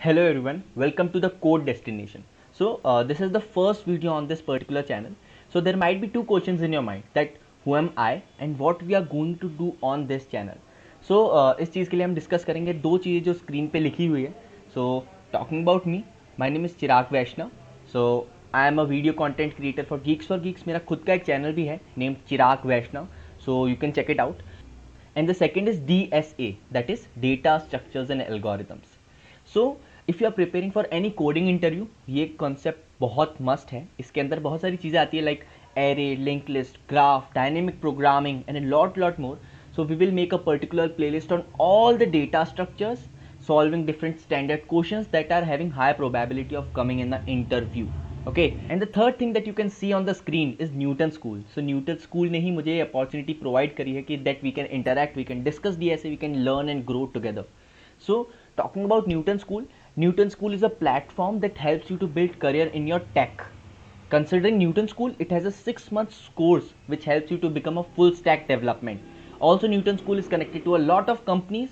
Hello everyone, welcome to the Code Destination. This is the first video on this particular channel. So there might be two questions in your mind that who am I and what we are going to do on this channel. इस चीज़ के लिए हम discuss करेंगे दो चीज़ें जो screen पे लिखी हुई है. Talking about me, my name is Chirag Vaishnav. I am a video content creator for Geeks. मेरा खुद का एक चैनल भी है named Chirag Vaishnav. So you can check it out. And the second is DSA, that is Data Structures and Algorithms. So if you are preparing for any coding interview, ये concept बहुत must है. इसके अंदर बहुत सारी चीज़ें आती है like array, link list, graph, dynamic programming and a lot more. So we will make a particular playlist on all the data structures, solving different standard questions that are having high probability of coming in the interview. Okay, and the third thing that you can see on the screen is Newton School. So Newton School ने ही मुझे ये opportunity provide करी है कि that we can interact, we can discuss DSA, we can learn and grow together. So talking about Newton School is a platform that helps you to build career in your tech. Considering Newton School, it has a 6 months course which helps you to become a full stack development. Also Newton School is connected to a lot of companies,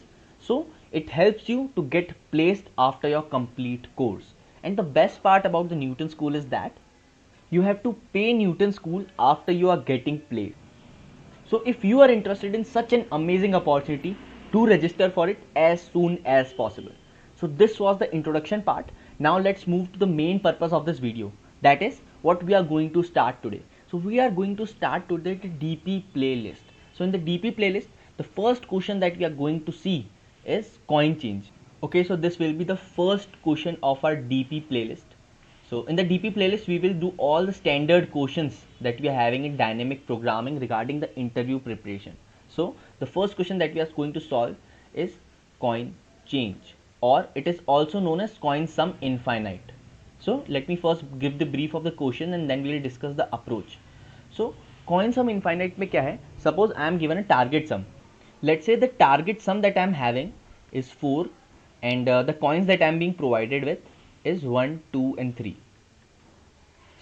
so it helps you to get placed after your complete course. And the best part about the Newton School is that you have to pay Newton School after you are getting placed. So if you are interested in such an amazing opportunity, do register for it as soon as possible. So this was the introduction part. Now let's move to the main purpose of this video. That is what we are going to start today. So we are going to start today the DP playlist. So in the DP playlist, the first question that we are going to see is coin change. Okay, so this will be the first question of our DP playlist. So in the DP playlist, we will do all the standard questions that we are having in dynamic programming regarding the interview preparation. So the first question that we are going to solve is coin change, or it is also known as coin sum infinite. So let me first give the brief of the question and then we will discuss the approach. So coin sum infinite में क्या है? Suppose I am given a target sum. Let's say the target sum that I am having is 4 and the coins that I am being provided with is 1, 2 and 3.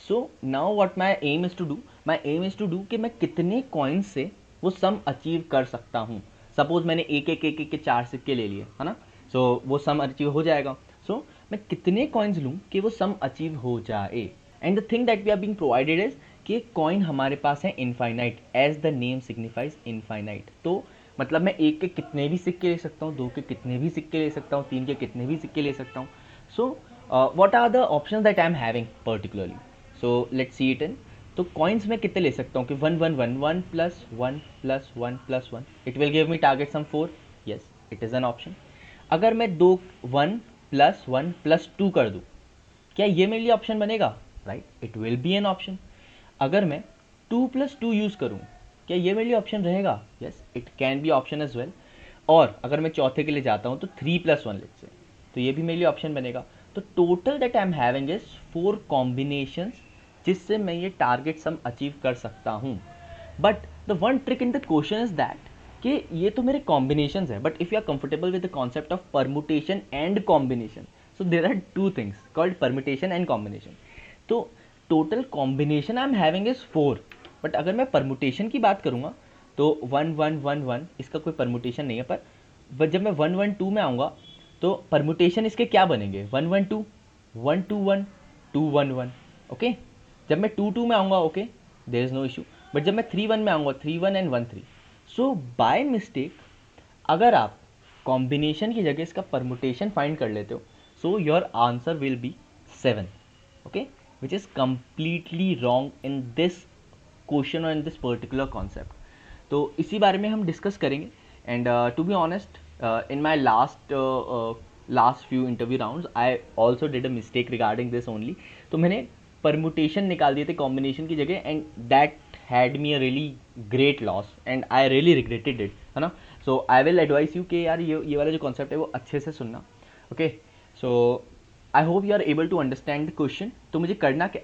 So now what my aim is to do? My aim is to do कि मैं कितने coins से वो सम achieve कर सकता हूँ. Suppose मैंने एक के 4 सिक्के ले लिए, है ना. सो वो सम अचीव हो जाएगा. सो मैं कितने कॉइन्स लूँ कि वो सम अचीव हो जाए. And the thing that we are being provided is कि कॉइन हमारे पास है infinite, as the name signifies infinite. तो मतलब मैं एक के कितने भी सिक्के ले सकता हूँ, 2 के कितने भी सिक्के ले सकता हूँ, 3 के कितने भी सिक्के ले सकता हूँ. So what are the options that I am having particularly. So let's see it in. तो कॉइन्स में कितने ले सकता हूँ कि 1 1 1 1 plus 1 plus 1 plus 1, it will give me target sum 4. Yes, it is an option. अगर मैं 1 प्लस 1 प्लस 2 कर दूँ, क्या ये मेरे लिए ऑप्शन बनेगा? Right, it will be N option. अगर मैं 2 प्लस 2 यूज़ करूँ, क्या ये मेरे लिए ऑप्शन रहेगा? Yes, it can be option as well. और अगर मैं चौथे के लिए जाता हूँ तो 3 प्लस 1 लेट्स से, तो ये भी मेरे लिए ऑप्शन बनेगा. तो total that I am having is 4 combinations जिससे मैं ये टारगेट सम अचीव कर सकता हूँ. But the one trick in the question is that कि ये तो मेरे कॉम्बिनेशंस है, but if you are comfortable with the concept of permutation and combination, so there are two things called permutation and combination. तो total combination I am having is 4, but अगर मैं permutation की बात करूँगा तो 1 1 1 1 इसका कोई परमुटेशन नहीं है. पर जब मैं 1 1 2 में आऊँगा तो परमुटेशन इसके क्या बनेंगे? 1 1 2, 1 2 1, 2 1 1. ओके, जब मैं 2 2 में आऊँगा, okay, there is no issue. But जब मैं 3 1 में आऊँगा, 3 1 एंड 1 3. सो बाय मिस्टेक अगर आप कॉम्बिनेशन की जगह इसका परमुटेशन फाइंड कर लेते हो, so your answer will be 7. Okay, which is completely wrong in this question और इन दिस पर्टिकुलर कॉन्सेप्ट. तो इसी बारे में हम डिस्कस करेंगे. And to be honest, in my last few interview rounds I also did a mistake regarding this only. तो मैंने permutation निकाल दिए थे कॉम्बिनेशन की जगह, and that had me a really great loss and I really regretted it, है ना. So I will advise you कि यार ये वाला जो कॉन्सेप्ट है वो अच्छे से सुनना. Okay, so I hope you are able to understand the question. तो मुझे करना क्या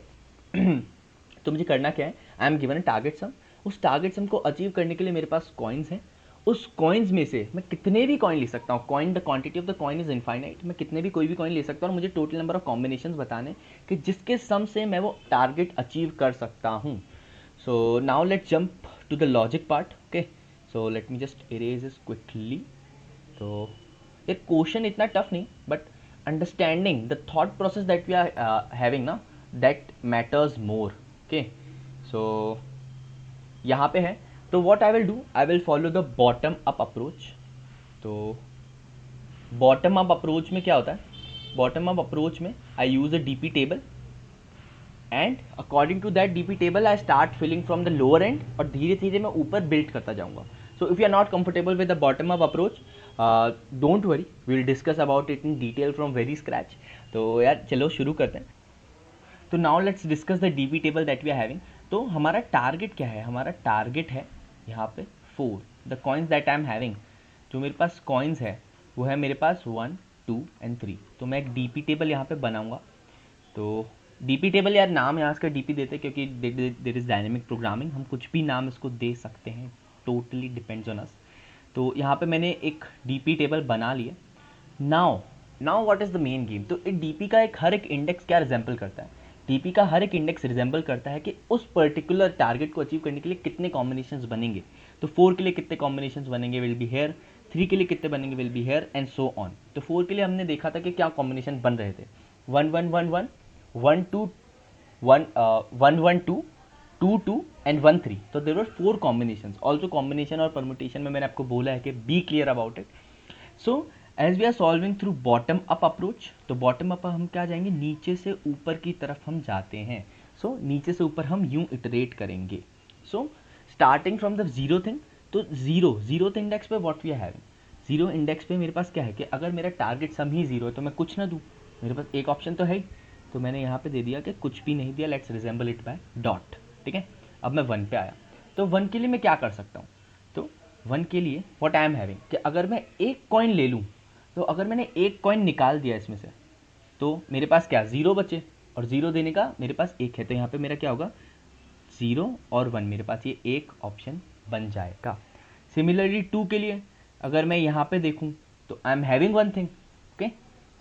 है, I am given a target sum. उस टारगेट सम को अचीव करने के लिए मेरे पास कॉइन्स हैं. उस कॉइन्स में से मैं कितने भी कॉइन ले सकता हूँ. Coin, the quantity of the coin is infinite. मैं कितने भी कोई भी कॉइन ले सकता हूँ और मुझे टोटल नंबर ऑफ कॉम्बिनेशंस बताने कि जिसके सम से मैं वो टारगेट अचीव कर सकता हूँ. So now let jump to the logic part. Okay, so let me just erase this quickly. तो ये क्वेश्चन इतना टफ नहीं, but understanding the thought process that we are having ना, that matters more. Okay, so यहाँ पे है, तो what I will do, I will follow the bottom up approach. तो bottom up approach में क्या होता है, bottom up approach में I use a DP table and according to that DP table I start filling from the lower end और धीरे धीरे मैं ऊपर build करता जाऊँगा. So if you are not comfortable with the bottom up approach, don't worry, we will discuss about it in detail from very scratch. तो यार चलो शुरू करते हैं. तो now let's discuss the DP table that we are having. तो हमारा target क्या है, हमारा टारगेट है यहाँ पे 4 the coins that I am having. जो मेरे पास कॉइन्स है वो है मेरे पास 1, 2 एंड 3. तो मैं एक डीपी टेबल यहाँ पे बनाऊंगा. तो डीपी टेबल यार नाम यहाँ इसका डीपी देते हैं क्योंकि देर इज़ डायनेमिक प्रोग्रामिंग, हम कुछ भी नाम इसको दे सकते हैं, टोटली डिपेंड्स ऑन अस. तो यहाँ पे मैंने एक डीपी टेबल बना लिया. Now what is the main game. तो एक डीपी का हर एक इंडेक्स क्या रिजेंबल करता है, डीपी का हर एक इंडेक्स रिजेंबल करता है कि उस पर्टिकुलर टारगेट को अचीव करने के लिए कितने कॉम्बिनेशंस बनेंगे. तो 4 के लिए कितने कॉम्बिनेशंस बनेंगे, विल बी हेयर. 3 के लिए कितने बनेंगे, will be here, and so on. तो 4 के लिए हमने देखा था कि क्या कॉम्बिनेशन बन रहे थे, 1 1 1 1 1 2 1 1 1 2 2 2 एंड 1 3. तो there were 4 combinations. Also combination और परमुटेशन में मैंने आपको बोला है कि be clear about it. So as we are solving through bottom up approach, तो बॉटम अप हम क्या जाएंगे, नीचे से ऊपर की तरफ हम जाते हैं. सो नीचे से ऊपर हम यूं इटरेट करेंगे. So starting from the zero thing. तो जीरो इंडेक्स पे what we are having, zero index पे मेरे पास क्या है कि अगर मेरा टारगेट सम ही जीरो है तो मैं कुछ ना दूँ, मेरे पास एक ऑप्शन तो है ही. तो मैंने यहाँ पे दे दिया कि कुछ भी नहीं दिया, let's resemble it by dot. ठीक है, अब मैं 1 पे आया. तो 1 के लिए मैं क्या कर सकता हूँ, तो 1 के लिए व्हाट आई एम हैविंग कि अगर मैं एक कॉइन ले लूँ, तो अगर मैंने एक कॉइन निकाल दिया इसमें से, तो मेरे पास क्या 0 बचे, और 0 देने का मेरे पास एक है. तो यहाँ पे मेरा क्या होगा, 0 और 1, मेरे पास ये एक ऑप्शन बन जाएगा. सिमिलरली 2 के लिए अगर मैं यहाँ पे देखूँ तो आई am having one thing. Okay,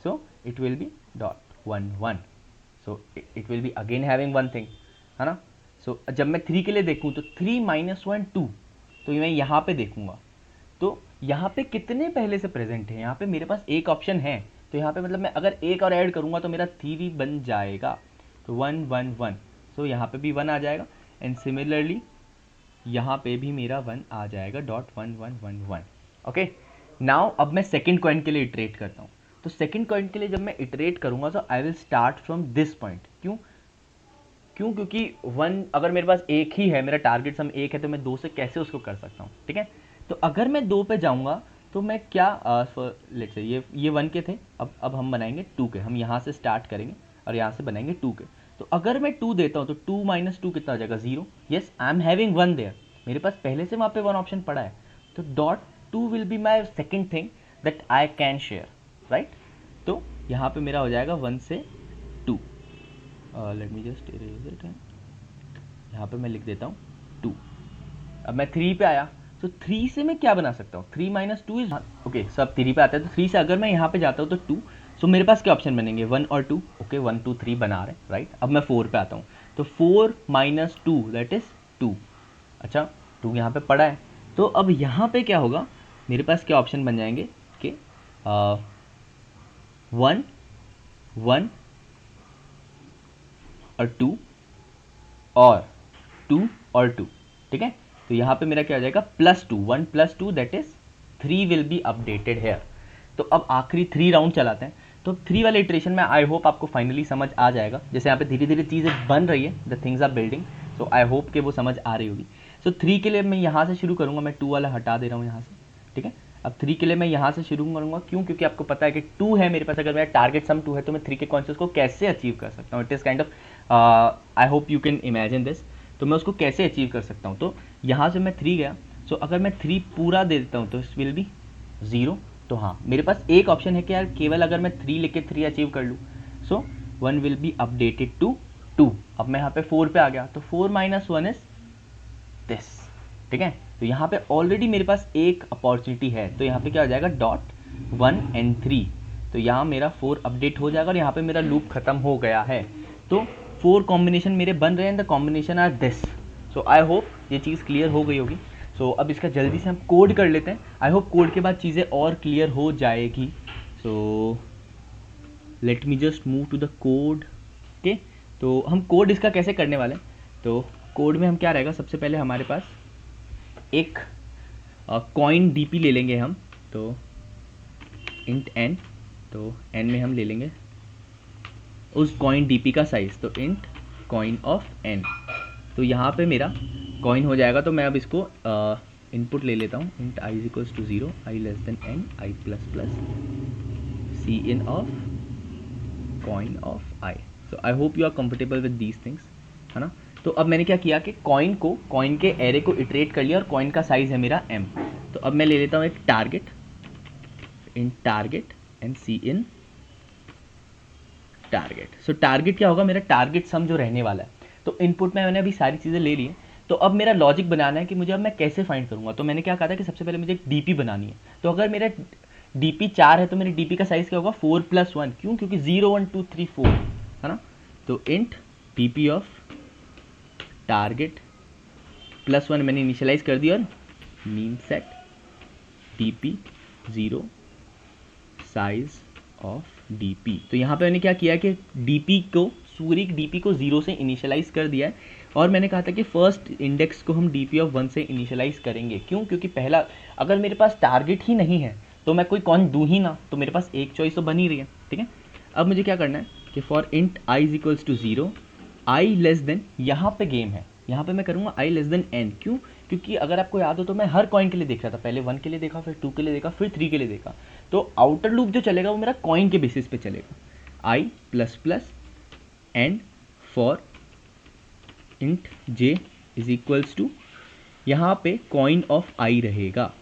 so it will be dot 1 1. So it will be again having one thing, है ना. सो जब मैं 3 के लिए देखूँ तो 3 - 1 2. तो मैं यहाँ पे देखूँगा तो यहाँ पे कितने पहले से प्रेजेंट है, यहाँ पे मेरे पास एक ऑप्शन है. तो यहाँ पे मतलब मैं अगर एक और ऐड करूँगा तो मेरा 3 बन जाएगा. तो 1 1 1. सो यहाँ पे भी 1 आ जाएगा, एंड सिमिलरली यहाँ पे भी मेरा 1 आ जाएगा, डॉट 1 1 1 1. ओके, नाउ अब मैं सेकंड कॉइन के लिए इटरेट करता हूँ. तो सेकंड कॉइन के लिए जब मैं इटरेट करूँगा तो I will start from this point. क्योंकि 1 अगर मेरे पास एक ही है, मेरा टारगेट सम एक है, तो मैं 2 से कैसे उसको कर सकता हूँ. ठीक है, तो अगर मैं 2 पे जाऊँगा तो मैं क्या लेट्स से ये 1 के थे, अब हम बनाएंगे 2 के. हम यहाँ से स्टार्ट करेंगे और यहाँ से बनाएंगे 2 के. तो अगर मैं 2 देता हूँ तो 2 - 2 कितना हो जाएगा, 0. Yes, I am having 1 there, मेरे पास पहले से वहाँ पे 1 ऑप्शन पड़ा है. तो dot 2 will be my second thing that I can share, right. तो यहाँ पे मेरा हो जाएगा 1 से 2. Late me just erase it. यहाँ पे मैं लिख देता हूँ 2. अब मैं 3 पे आया, तो 3 से मैं क्या बना सकता हूँ, 3 - 2 इज ओके. सब 3 पे आता है, तो 3 से अगर मैं यहाँ पे जाता हूँ तो 2. सो मेरे पास क्या ऑप्शन बनेंगे, 1 और 2. ओके, 1 2 3 बना रहे, राइट. अब मैं 4 पे आता हूँ, तो 4 - 2 दैट इज 2. अच्छा, 2 यहाँ पे पड़ा है. तो अब यहाँ पे क्या होगा, मेरे पास क्या ऑप्शन बन जाएंगे कि 1 1 और 2 और 2 और 2. ठीक है, तो यहाँ पे मेरा क्या हो जाएगा, +2. 1 + 2 that is 3 will be updated here. तो अब आखिरी 3 राउंड चलाते हैं. तो 3 वाले इटरेशन में आई होप आपको फाइनली समझ आ जाएगा. जैसे यहाँ पे धीरे धीरे चीज़ें बन रही है, the things are building. So I hope कि वो समझ आ रही होगी. सो 3 के लिए मैं यहाँ से शुरू करूँगा, मैं 2 वाला हटा दे रहा हूँ यहाँ से. ठीक है, अब 3 के लिए मैं यहाँ से शुरू करूँगा. क्यों, क्योंकि आपको पता है कि 2 है मेरे पास. अगर मेरा टारगेट सम 2 है तो मैं 3 के कॉन्सेप्ट को कैसे अचीव कर सकता हूँ. It is kind of, I hope you can imagine this. तो मैं उसको कैसे अचीव कर सकता हूँ. तो यहाँ से मैं 3 गया. सो अगर मैं 3 पूरा दे देता हूँ तो इस विल बी 0. तो हाँ, मेरे पास एक ऑप्शन है कि यार केवल अगर मैं 3 लिख के 3 अचीव कर लूँ. सो 1 विल बी अपडेटेड टू 2. अब मैं यहाँ पे 4 पे आ गया, तो 4 - 1 इज दिस. ठीक है, तो यहाँ पे ऑलरेडी मेरे पास एक अपॉर्चुनिटी है. तो यहाँ पे क्या हो जाएगा, डॉट 1 and 3. तो यहाँ मेरा 4 अपडेट हो जाएगा और यहाँ पे मेरा लूप खत्म हो गया है. तो 4 कॉम्बिनेशन मेरे बन रहे हैं, the combination are this. So I hope ये चीज़ क्लियर हो गई होगी. सो अब इसका जल्दी से हम कोड कर लेते हैं. आई होप कोड के बाद चीज़ें और क्लियर हो जाएगी. So let me just move to the code. Okay, तो हम कोड इसका कैसे करने वाले हैं, तो कोड में हम क्या रहेगा, सबसे पहले हमारे पास एक कॉइन डीपी ले लेंगे हम, तो इंट एन, तो एन में हम ले लेंगे उस कॉइन डीपी का साइज, तो इंट कॉइन ऑफ एन। तो यहाँ पे मेरा कॉइन हो जाएगा, तो मैं अब इसको इनपुट ले लेता हूँ, int I is equals to 0, I less than N, I plus plus C in of coin of I. So I hope you are comfortable with these things, है ना। तो अब मैंने क्या किया कि कॉइन के एरे को इटरेट कर लिया और कॉइन का साइज है मेरा m। तो अब मैं ले लेता हूँ एक target, int target and C in target. So target क्या होगा, मेरा टारगेट सम जो रहने वाला है। तो इनपुट में मैंने अभी सारी चीज़ें ले ली हैं, तो अब मेरा लॉजिक बनाना है कि मुझे अब मैं कैसे फाइंड करूँगा। तो मैंने क्या कहा था कि सबसे पहले मुझे एक डीपी बनानी है। तो अगर मेरा डीपी 4 है तो मेरे डीपी का साइज़ क्या होगा, 4 + 1। क्यों, क्योंकि 0 1 2 3 4, है ना। तो इंट डीपी ऑफ टारगेट +1 मैंने इनिशियलाइज कर दिया, और mean set dp 0 size of dp। तो यहाँ पे मैंने क्या किया कि dp को पूरी dp को 0 से इनिशियलाइज कर दिया है, और मैंने कहा था कि फर्स्ट इंडेक्स को हम dp ऑफ 1 से इनिशियलाइज करेंगे। क्यों, क्योंकि पहला, अगर मेरे पास टारगेट ही नहीं है तो मैं कोई कॉइन दूँ ही ना, तो मेरे पास एक चॉइस तो बन ही रही है, ठीक है। अब मुझे क्या करना है कि for int i is equals to 0, I less than, यहाँ पे गेम है, यहाँ पे मैं करूँगा आई लेस देन एन। क्यों, क्योंकि अगर आपको याद हो तो मैं हर कॉइन के लिए देख रहा था, पहले 1 के लिए देखा, फिर 2 के लिए देखा, फिर 3 के लिए देखा। तो आउटर लूप जो चलेगा वो मेरा कॉइन के बेसिस पे चलेगा, I plus plus and for int J is equals to, यहाँ पे कॉइन ऑफ आई रहेगा,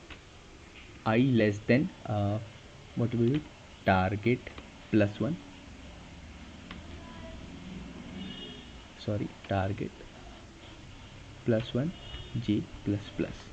I less than what will be target +1, sorry target +1 J plus plus.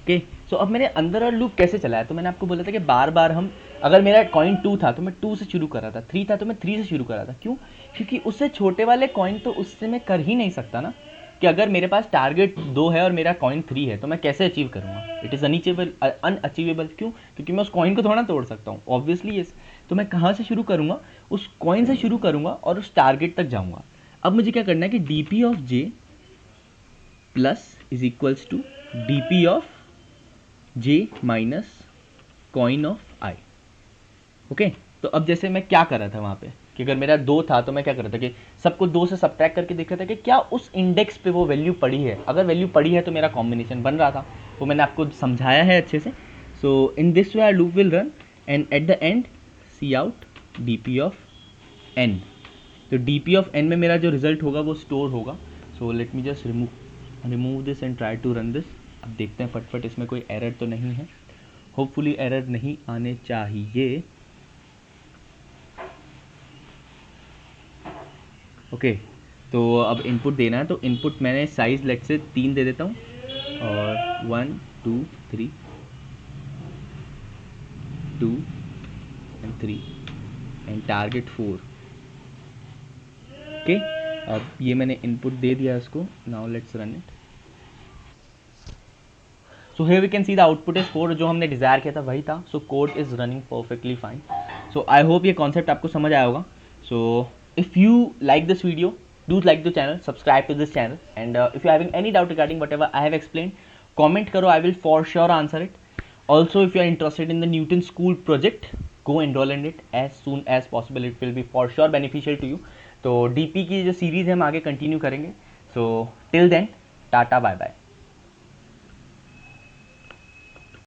Okay, so अब मैंने अंदर और लूप कैसे चलाया, तो मैंने आपको बोला था कि बार बार हम, अगर मेरा कॉइन 2 था तो मैं 2 से शुरू कर रहा था, 3 था तो मैं 3 से शुरू कर रहा था। क्यों, क्योंकि उससे छोटे वाले कॉइन तो उससे मैं कर ही नहीं सकता ना, कि अगर मेरे पास टारगेट 2 है और मेरा कॉइन 3 है तो मैं कैसे अचीव करूँगा, इट इज़ अनअचीवेबल। क्यों, क्योंकि मैं उस कॉइन को थोड़ा तोड़ सकता हूँ, ऑब्वियसली यस। तो मैं कहाँ से शुरू करूँगा, उस कॉइन से शुरू करूँगा और उस टारगेट तक जाऊँगा। अब मुझे क्या करना है कि D of J plus is equals to D of J minus coin of I. Okay, तो अब जैसे मैं क्या कर रहा था वहाँ पे कि अगर मेरा 2 था तो मैं क्या कर रहा था कि सबको 2 से सब्ट्रैक्ट करके देख रहा था कि क्या उस इंडेक्स पे वो वैल्यू पड़ी है। अगर वैल्यू पड़ी है तो मेरा कॉम्बिनेशन बन रहा था, वो मैंने आपको समझाया है अच्छे से। So in this way our loop will run and at the end C out D of N. तो डी ऑफ एन में मेरा जो रिजल्ट होगा वो स्टोर होगा। So let me just remove this and try to run this. अब देखते हैं फटफट इसमें कोई एरर तो नहीं है, होपफुली एरर नहीं आने चाहिए। ओके, तो अब इनपुट देना है, तो इनपुट मैंने साइज लेट से 3 दे देता हूँ, और 1 2 3 2 एंड 3 एंड टारगेट 4। ओके, अब ये मैंने इनपुट दे दिया इसको, now let's run it. So here we can see the output is 4, जो हमने डिज़ायर किया था वही था। So code is running perfectly fine. So I hope ये कॉन्सेप्ट आपको समझ आया होगा। So if you like this video, do like the channel, subscribe to this channel, and if you're having any doubt regarding whatever I have explained, comment karo, I will for sure answer it. Also, if you are interested in the Newton School project, go enroll in it as soon as possible. It will be for sure beneficial to you. तो DP की जो series है हम आगे continue करेंगे। So till then tata bye bye.